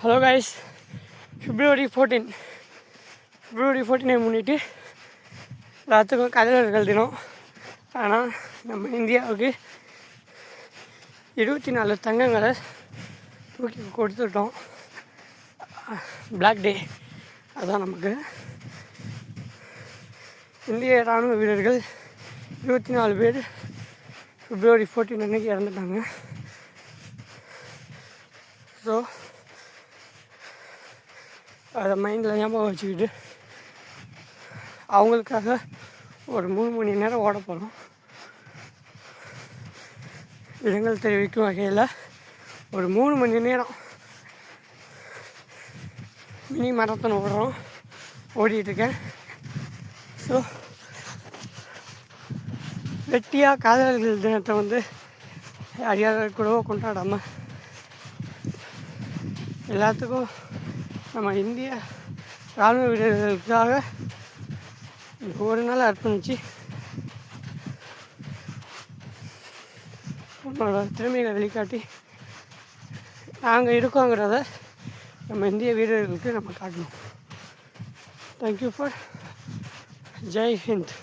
Hello guys, February 14 முன்னிட்டு எல்லாத்துக்கும் கலைஞர்கள் தினம். ஆனால் நம்ம இந்தியாவுக்கு 24 தங்கங்களை தூக்கி கொடுத்துட்டோம். பிளாக் டே அதுதான் நமக்கு. இந்திய இராணுவ வீரர்கள் 24 பேர் February 14 அன்றைக்கி இறந்துட்டாங்க. ஸோ அதை மைண்டில் ஞாபகம் வச்சுக்கிட்டு அவங்களுக்காக ஒரு 3 மணி நேரம் ஓட போகிறோம். இரங்கல் தெரிவிக்கும் வகையில் ஒரு 3 மணி நேரம் மினி மரத்தன் ஓடிட்டுருக்கேன். ஸோ வெட்டியாக காதலர்கள் தினத்தை யார் கூடவோ கொண்டாடாமல் எல்லாத்துக்கும் நம்ம இந்திய இராணுவ வீரர்களுக்காக ஒரு நாள் அர்ப்பணித்து நம்மளோட திறமைகளை வெளிக்காட்டி நாங்கள் இருக்கோங்கிறத நம்ம இந்திய வீரர்களுக்கு நம்ம காட்டணும். Thank you for Jai Hind.